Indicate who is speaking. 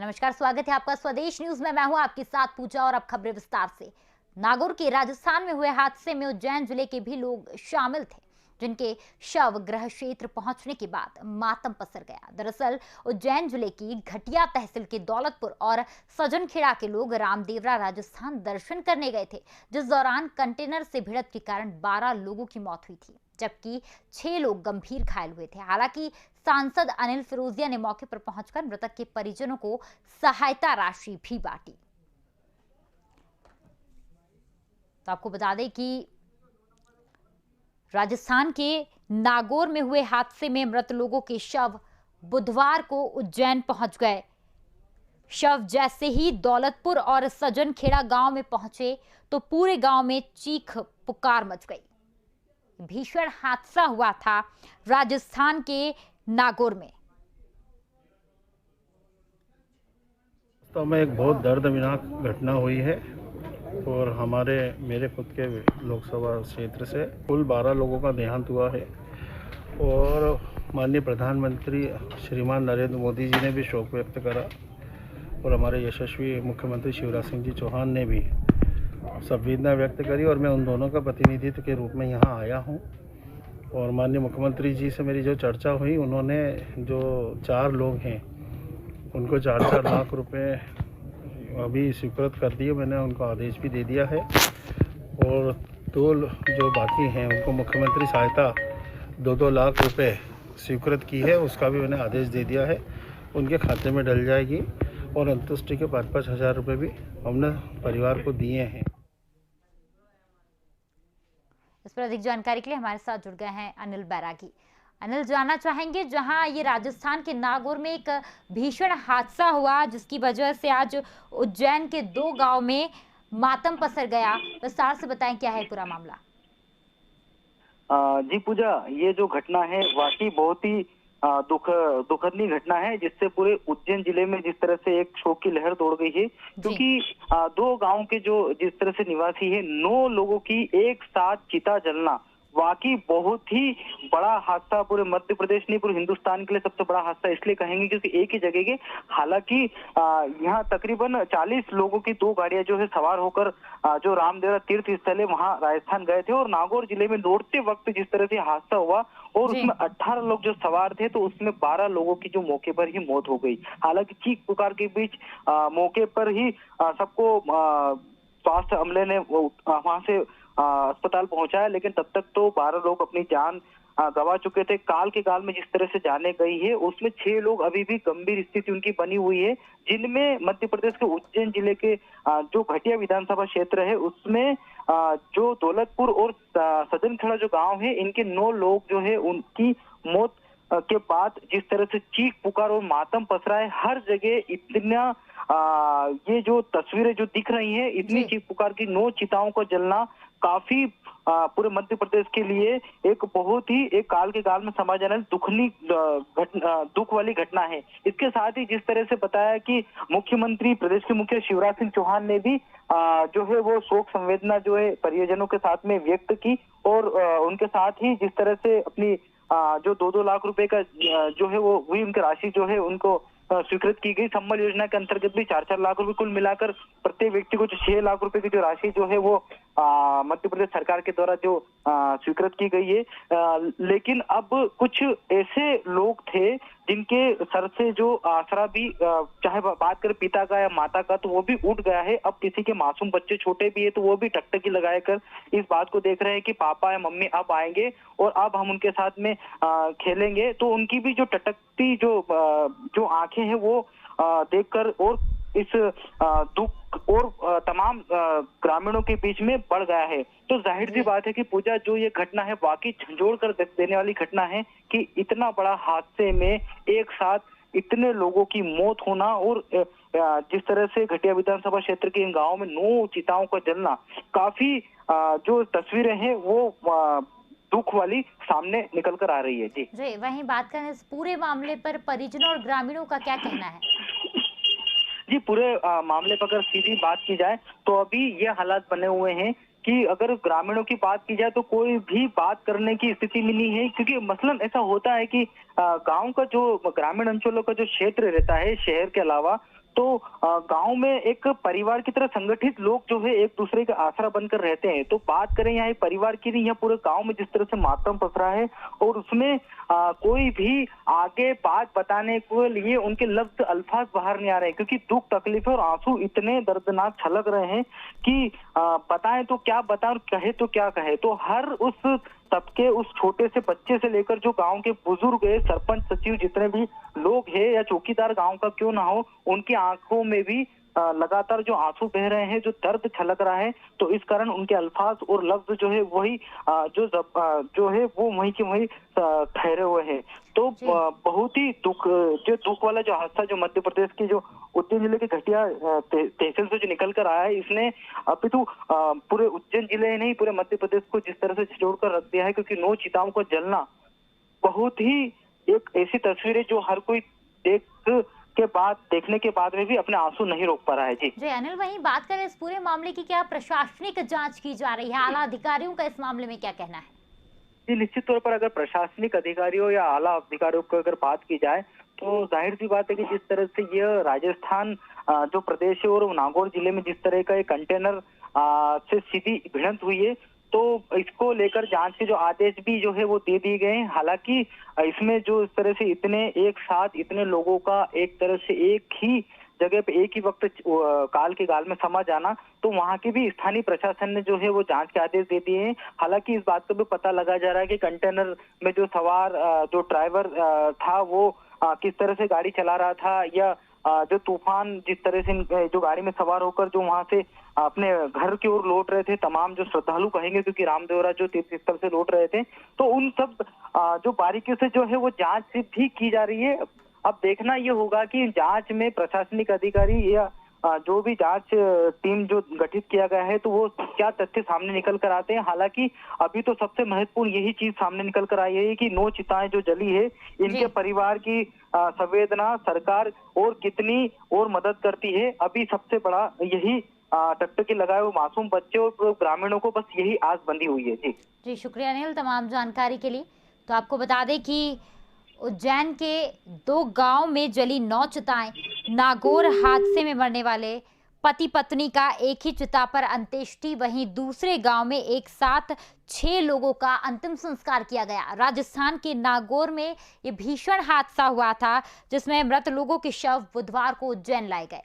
Speaker 1: नमस्कार, स्वागत है आपका स्वदेश न्यूज में। मैं हूं आपके साथ पूजा और अब खबरें विस्तार से। नागौर के राजस्थान में हुए हादसे में उज्जैन जिले के भी लोग शामिल थे, जिनके शव गृह क्षेत्र पहुंचने के बाद मातम पसर गया। दरअसल उज्जैन जिले की घटिया तहसील के दौलतपुर और सजनखेड़ा के लोग रामदेवरा राजस्थान दर्शन करने गए थे, जिस दौरान कंटेनर से भिड़ंत के कारण 12 लोगों की मौत हुई थी, जबकि 6 लोग गंभीर घायल हुए थे। हालांकि सांसद अनिल फिरोजिया ने मौके पर पहुंचकर मृतक के परिजनों को सहायता राशि भी बांटी। तो आपको बता दें कि राजस्थान के नागौर में हुए हादसे में मृत लोगों के शव बुधवार को उज्जैन पहुंच गए। शव जैसे ही दौलतपुर और सजनखेड़ा गांव में पहुंचे तो पूरे गांव में चीख पुकार मच गई। भीषण हादसा हुआ था राजस्थान के नागौर में।
Speaker 2: तो में एक बहुत दर्दनाक घटना हुई है और मेरे खुद के लोकसभा क्षेत्र से कुल 12 लोगों का देहांत हुआ है और माननीय प्रधानमंत्री श्रीमान नरेंद्र मोदी जी ने भी शोक व्यक्त करा और हमारे यशस्वी मुख्यमंत्री शिवराज सिंह जी चौहान ने भी संवेदना व्यक्त करी और मैं उन दोनों का प्रतिनिधित्व के रूप में यहाँ आया हूँ। और माननीय मुख्यमंत्री जी से मेरी जो चर्चा हुई, उन्होंने जो 4 लोग हैं उनको 4-4 लाख रुपए अभी स्वीकृत कर दिए। मैंने उनको आदेश भी दे दिया है और 2 जो बाकी हैं उनको मुख्यमंत्री सहायता 2-2 लाख रुपए स्वीकृत की है, उसका भी मैंने आदेश दे दिया है, उनके खाते में डल जाएगी और अंत्येष्टि के 5-5 हज़ार रुपये भी हमने परिवार को दिए हैं।
Speaker 1: इस पर अधिक जानकारी के लिए हमारे साथ जुड़ गए हैं अनिल बैरागी। अनिल, जानना चाहेंगे, जहां ये राजस्थान के नागौर में एक भीषण हादसा हुआ जिसकी वजह से आज उज्जैन के 2 गांव में मातम पसर गया, विस्तार से बताएं क्या है पूरा मामला।
Speaker 3: जी पूजा, ये जो घटना है वाकई बहुत ही दुखदनी घटना है, जिससे पूरे उज्जैन जिले में जिस तरह से एक शोक की लहर दौड़ गई है, क्योंकि 2 गांव के जो जिस तरह से निवासी है, 9 लोगों की एक साथ चिता जलना वाकई बहुत ही बड़ा हादसा, पूरे मध्य प्रदेश नहीं पूरे हिंदुस्तान के लिए सबसे बड़ा हादसा इसलिए कहेंगे क्योंकि एक ही जगह के हालांकि यहाँ तकरीबन 40 लोगों की 2 गाड़ियां जो है सवार होकर जो रामदेवरा तीर्थ स्थल है वहां राजस्थान गए थे और नागौर जिले में लौटते वक्त जिस तरह से हादसा हुआ और उसमें 18 लोग जो सवार थे तो उसमें 12 लोगों की जो मौके पर ही मौत हो गई। हालांकि चीख पुकार के बीच मौके पर ही सबको स्वास्थ्य अमले ने वहां से अस्पताल पहुंचाया, लेकिन तब तक तो 12 लोग अपनी जान गंवा चुके थे। काल के गाल में जिस तरह से जाने गई है उसमें 6 लोग अभी भी गंभीर स्थिति उनकी बनी हुई है, जिनमें मध्य प्रदेश के उज्जैन जिले के जो घटिया विधानसभा क्षेत्र है उसमें जो दौलतपुर और सजनखेड़ा जो गांव है, इनके 9 लोग जो है उनकी मौत के बाद जिस तरह से चीख पुकार और मातम पसरा है हर जगह। इतना ये जो तस्वीरें जो दिख रही हैं, इतनी चीख पुकार की 9 चिताओं का जलना काफी पूरे मध्य प्रदेश के लिए एक बहुत ही एक काल के गाल में समा जाने दुख वाली घटना है। इसके साथ ही जिस तरह से बताया कि मुख्यमंत्री प्रदेश के मुख्य शिवराज सिंह चौहान ने भी जो है वो शोक संवेदना जो है परिजनों के साथ में व्यक्त की और उनके साथ ही जिस तरह से अपनी जो 2-2 लाख रुपए का जो है वो हुई उनकी राशि जो है उनको स्वीकृत की गई। संबल योजना के अंतर्गत भी 4-4 लाख रुपए कुल मिलाकर प्रत्येक व्यक्ति को जो 6 लाख रुपए की जो राशि जो है वो मध्य प्रदेश सरकार के द्वारा जो स्वीकृत की गई है। लेकिन अब कुछ ऐसे लोग थे जिनके सर से जो आसरा भी चाहे बात करें पिता का या माता का तो वो भी उठ गया है। अब किसी के मासूम बच्चे छोटे भी है तो वो भी टकटकी लगाकर इस बात को देख रहे हैं कि पापा या मम्मी अब आएंगे और अब हम उनके साथ में खेलेंगे। तो उनकी भी जो टटकती जो आंखें हैं वो देखकर और इस दुख और तमाम ग्रामीणों के बीच में बढ़ गया है। तो जाहिर सी बात है कि पूजा, जो ये घटना है वाकई झंझोड़ कर देने वाली घटना है कि इतना बड़ा हादसे में एक साथ इतने लोगों की मौत होना और जिस तरह से घटिया विधानसभा क्षेत्र के इन गांवों में 9 चिताओं का जलना, काफी जो तस्वीरें हैं वो दुख वाली सामने निकल कर आ रही है। जी
Speaker 1: वहीं बात करें इस पूरे मामले पर परिजनों और ग्रामीणों का क्या कहना है?
Speaker 3: जी, पूरे मामले पर अगर सीधी बात की जाए तो अभी ये हालात बने हुए हैं कि अगर ग्रामीणों की बात की जाए तो कोई भी बात करने की स्थिति में नहीं है, क्योंकि मसलन ऐसा होता है कि गांव का जो ग्रामीण अंचलों का जो क्षेत्र रहता है शहर के अलावा, तो गांव में एक परिवार की तरह संगठित लोग जो है एक दूसरे का आसरा बनकर रहते हैं। तो बात करें यहाँ परिवार की नहीं, यहाँ पूरे गांव में जिस तरह से मातम पसरा है और उसमें कोई भी आगे बात बताने के लिए उनके लफ्ज अल्फाज बाहर नहीं आ रहे हैं, क्योंकि दुख तकलीफ और आंसू इतने दर्दनाक छलक रहे हैं कि बताएं तो क्या बताएं और कहे तो क्या कहे। तो हर उस तबके, उस छोटे से बच्चे से लेकर जो गांव के बुजुर्ग है, सरपंच सचिव जितने भी लोग हैं या चौकीदार गांव का क्यों ना हो, उनकी आंखों में भी लगातार जो आंसू बह रहे हैं, जो दर्द छलक रहा है। तो इस कारण उनके अल्फाज और लफ्ज जो है वही जो है वो वहीं के वहीं ठहरे हुए हैं। तो बहुत ही दुख वाला जो हादसा जो मध्य प्रदेश की जो उज्जैन जिले के घटिया तहसील से जो निकल कर आया है, इसने अभी तो पूरे उज्जैन जिले नहीं पूरे मध्य प्रदेश को जिस तरह से झिझोड़ कर रख दिया है, क्योंकि 9 चिताओं का जलना बहुत ही एक ऐसी तस्वीर है जो हर कोई देखने के बाद में भी अपने आंसू नहीं रोक पा रहा है। जी
Speaker 1: अनिल, वहीं बात करें इस पूरे मामले की, क्या प्रशासनिक जांच की जा रही है? आला अधिकारियों का इस मामले में क्या कहना है?
Speaker 3: जी, निश्चित तौर पर अगर प्रशासनिक अधिकारियों या आला अधिकारियों की अगर बात की जाए तो जाहिर सी बात है कि जिस तरह से यह राजस्थान जो प्रदेश है और नागौर जिले में जिस तरह का एक कंटेनर से सीधी भिड़ंत हुई है, तो इसको लेकर जांच के जो आदेश भी जो है वो दे दिए गए हैं। हालांकि इसमें जो इस तरह से इतने एक साथ इतने लोगों का एक तरह से एक ही जगह पे एक ही वक्त काल के गाल में समा जाना, तो वहां के भी स्थानीय प्रशासन ने जो है वो जांच के आदेश दे दिए हैं। हालांकि इस बात का भी पता लगाया जा रहा है कि कंटेनर में जो सवार जो ड्राइवर था वो किस तरह से गाड़ी चला रहा था, या जो तूफान जिस तरह से जो गाड़ी में सवार होकर जो वहां से अपने घर की ओर लौट रहे थे, तमाम जो श्रद्धालु कहेंगे क्योंकि रामदेवरा जो तीर्थ स्थल से लौट रहे थे, तो उन सब जो बारीकियों से जो है वो जांच भी की जा रही है। अब देखना ये होगा कि जांच में प्रशासनिक अधिकारी या जो भी जांच टीम जो गठित किया गया है तो वो क्या तथ्य सामने निकल कर आते हैं। हालांकि अभी तो सबसे महत्वपूर्ण यही चीज सामने निकल कर आई है कि 9 चिताएं जो जली है, इनके परिवार की संवेदना सरकार और कितनी और मदद करती है। अभी सबसे बड़ा यही टकटकी लगाए वो मासूम बच्चे और ग्रामीणों को बस यही आस बंधी हुई है। जी
Speaker 1: शुक्रिया अनिल तमाम जानकारी के लिए। तो आपको बता दें कि उज्जैन के 2 गांव में जली 9 चिताएं। नागौर हादसे में मरने वाले पति पत्नी का एक ही चिता पर अंत्येष्टि, वहीं दूसरे गांव में एक साथ 6 लोगों का अंतिम संस्कार किया गया। राजस्थान के नागौर में ये भीषण हादसा हुआ था जिसमें मृत लोगों के शव बुधवार को उज्जैन लाए गए।